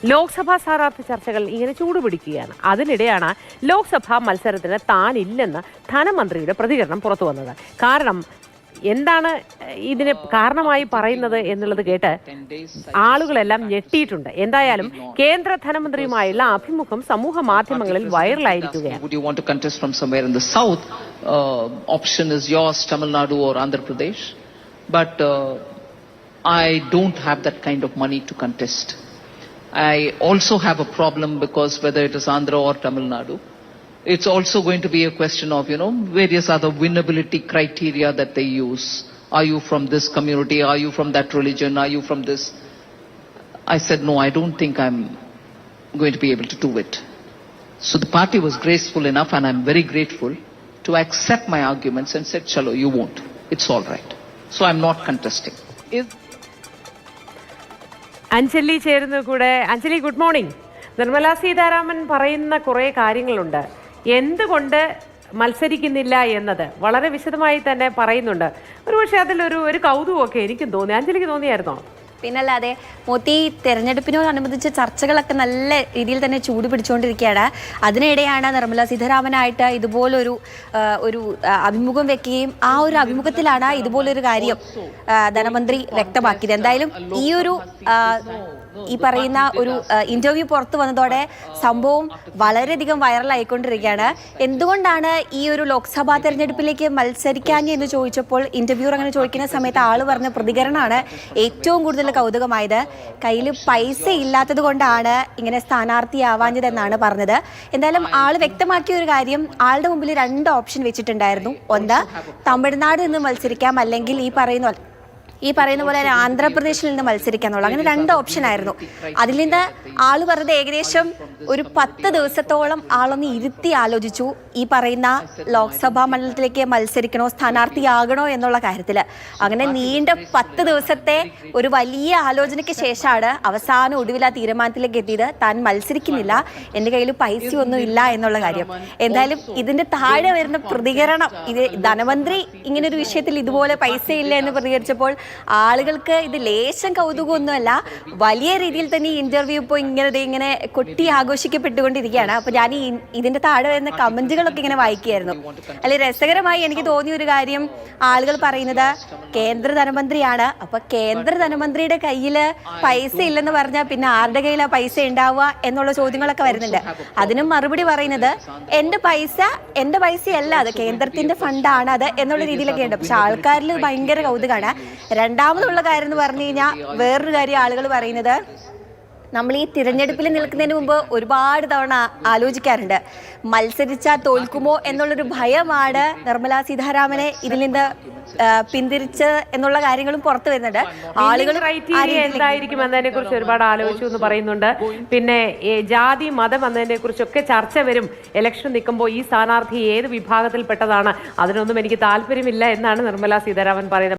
ലോക്സഭാ സ്ഥാനാർത്ഥി ചർച്ചകൾ ഇങ്ങനെ ചൂടുപിടിക്കുകയാണ്. അതിനിടെയാണ് ലോക്സഭാ മത്സരത്തിന് താനില്ലെന്ന് ധനമന്ത്രിയുടെ പ്രതികരണം പുറത്തു വന്നത്. കാരണം എന്താണ് ഇതിന് കാരണമായി പറയുന്നത് എന്നുള്ളത് കേട്ട് ആളുകളെല്ലാം ഞെട്ടിയിട്ടുണ്ട്. എന്തായാലും കേന്ദ്ര ധനമന്ത്രിയുമായുള്ള അഭിമുഖം സമൂഹ മാധ്യമങ്ങളിൽ വൈറലായിരിക്കുകയാണ്. I don't have that kind of money to contest. I also have a problem because whether it is Andhra or Tamil Nadu, it's also going to be a question of, various other winnability criteria that they use. Are you from this community? Are you from that religion? Are you from this? I said, no, I don't think I'm going to be able to do it. So the party was graceful enough, and I'm very grateful, to accept my arguments and said, chalo, you won't. It's all right. So I'm not contesting. Anjali ചേരുന്നു കൂടെ. Anjali, good morning. Nirmala Sitharaman പറയുന്ന കുറേ കാര്യങ്ങളുണ്ട്. എന്തുകൊണ്ട് മത്സരിക്കുന്നില്ല എന്നത് വളരെ വിശദമായി തന്നെ പറയുന്നുണ്ട്. ഒരുപക്ഷെ അതിലൊരു കൗതുകമൊക്കെ എനിക്കും തോന്നി. അഞ്ജലിക്ക് തോന്നിയായിരുന്നോ? പിന്നല്ലാതെ മോത്തി തെരഞ്ഞെടുപ്പിനോടനുബന്ധിച്ച് ചർച്ചകളൊക്കെ നല്ല രീതിയിൽ തന്നെ ചൂട് പിടിച്ചുകൊണ്ടിരിക്കുകയാണ്. അതിനിടെയാണ് നിർമ്മലാ സീതാരാമനായിട്ട് ഇതുപോലൊരു അഭിമുഖം വെക്കുകയും ആ ഒരു അഭിമുഖത്തിലാണ് ഇതുപോലൊരു കാര്യം ധനമന്ത്രി വ്യക്തമാക്കിയത്. എന്തായാലും ഈ പറയുന്ന ഒരു ഇന്റർവ്യൂ പുറത്തു വന്നതോടെ സംഭവം വളരെയധികം വൈറലായിക്കൊണ്ടിരിക്കുകയാണ്. എന്തുകൊണ്ടാണ് ഈ ഒരു ലോക്സഭാ തെരഞ്ഞെടുപ്പിലേക്ക് മത്സരിക്കാൻ എന്ന് ചോദിച്ചപ്പോൾ ഇന്റർവ്യൂർ അങ്ങനെ ചോദിക്കുന്ന സമയത്ത് ആള് പറഞ്ഞ പ്രതികരണമാണ് ഏറ്റവും കൂടുതൽ കൗതുകമായത്. കയ്യിൽ പൈസ ഇല്ലാത്തത് കൊണ്ടാണ് ഇങ്ങനെ സ്ഥാനാർത്ഥിയാവാഞ്ഞതെന്നാണ് പറഞ്ഞത്. എന്തായാലും ആള് വ്യക്തമാക്കിയ ഒരു കാര്യം, ആളുടെ മുമ്പിൽ 2 ഓപ്ഷൻ വെച്ചിട്ടുണ്ടായിരുന്നു. ഒന്ന്, തമിഴ്നാട് നിന്ന് മത്സരിക്കാം, അല്ലെങ്കിൽ ഈ പറയുന്ന പോലെ ആന്ധ്രാപ്രദേശിൽ നിന്ന് മത്സരിക്കാന്നുള്ള, അങ്ങനെ 2 ഓപ്ഷൻ ആയിരുന്നു. അതിൽ നിന്ന് ആള് പറഞ്ഞത് ഏകദേശം ഒരു 10 ദിവസത്തോളം ആളൊന്ന് ഇരുത്തി ആലോചിച്ചു ഈ പറയുന്ന ലോക്സഭാ മണ്ഡലത്തിലേക്ക് മത്സരിക്കണോ, സ്ഥാനാർത്ഥിയാകണോ എന്നുള്ള കാര്യത്തിൽ. അങ്ങനെ നീണ്ട 10 ദിവസത്തെ ഒരു വലിയ ആലോചനയ്ക്ക് ശേഷമാണ് അവസാനം ഒടുവിൽ ആ തീരുമാനത്തിലേക്ക് എത്തിയത്. താൻ മത്സരിക്കുന്നില്ല, എൻ്റെ കയ്യിൽ പൈസയൊന്നും ഇല്ല എന്നുള്ള കാര്യം. എന്തായാലും ഇതിന്റെ താഴെ വരുന്ന പ്രതികരണം, ഇത് ധനമന്ത്രി ഇങ്ങനൊരു വിഷയത്തിൽ ഇതുപോലെ പൈസ ഇല്ല എന്ന് പ്രതികരിച്ചപ്പോൾ ആളുകൾക്ക് ഇത് ലേശം കൗതുകമൊന്നുമല്ല, വലിയ രീതിയിൽ തന്നെ ഈ ഇന്റർവ്യൂ ഇപ്പോൾ ഇങ്ങനെ കൊട്ടി ആഘോഷിക്കപ്പെട്ടുകൊണ്ടിരിക്കുകയാണ്. അപ്പൊ ഞാൻ ഇതിന്റെ താഴെ വരുന്ന കമന്റുകളൊക്കെ ഇങ്ങനെ വായിക്കുകയായിരുന്നു. അല്ലെ, രസകരമായി എനിക്ക് തോന്നിയ ഒരു കാര്യം, ആളുകൾ പറയുന്നത് കേന്ദ്ര ധനമന്ത്രിയാണ്, അപ്പൊ കേന്ദ്ര ധനമന്ത്രിയുടെ കയ്യില് പൈസ ഇല്ലെന്ന് പറഞ്ഞാൽ പിന്നെ ആരുടെ കയ്യിലാ പൈസ ഉണ്ടാവുക എന്നുള്ള ചോദ്യങ്ങളൊക്കെ വരുന്നുണ്ട്. അതിനും മറുപടി പറയുന്നത് എന്റെ പൈസയല്ല, അത് കേന്ദ്രത്തിന്റെ ഫണ്ടാണ് അത് എന്നുള്ള രീതിയിലൊക്കെ ഉണ്ട്. പക്ഷെ ആൾക്കാരിൽ ഭയങ്കര കൗതുകമാണ്. രണ്ടാമതുള്ള കാര്യം എന്ന് പറഞ്ഞു കഴിഞ്ഞാൽ, വേറൊരു കാര്യം ആളുകൾ പറയുന്നത്, നമ്മൾ ഈ തിരഞ്ഞെടുപ്പിൽ നിൽക്കുന്നതിന് മുമ്പ് ഒരുപാട് തവണ ആലോചിക്കാറുണ്ട്, മത്സരിച്ചാൽ തോൽക്കുമോ എന്നുള്ളൊരു ഭയമാണ് നിർമ്മലാ സീതാരാമനെ ഇതിൽ നിന്ന് പിന്തിരിച്ച് എന്നുള്ള കാര്യങ്ങളും പുറത്തു വരുന്നുണ്ട്. ആളുകൾ എന്തായിരിക്കും എന്നതിനെ കുറിച്ച് ഒരുപാട് ആലോചിച്ചു എന്ന് പറയുന്നുണ്ട്. പിന്നെ ജാതി മതം എന്നതിനെ കുറിച്ചൊക്കെ ചർച്ച വരും. ഇലക്ഷൻ നിൽക്കുമ്പോൾ ഈ സ്ഥാനാർത്ഥി ഏത് വിഭാഗത്തിൽപ്പെട്ടതാണ്, അതിനൊന്നും എനിക്ക് താല്പര്യമില്ല എന്നാണ് നിർമ്മലാ സീതാരാമൻ പറയുന്നത്.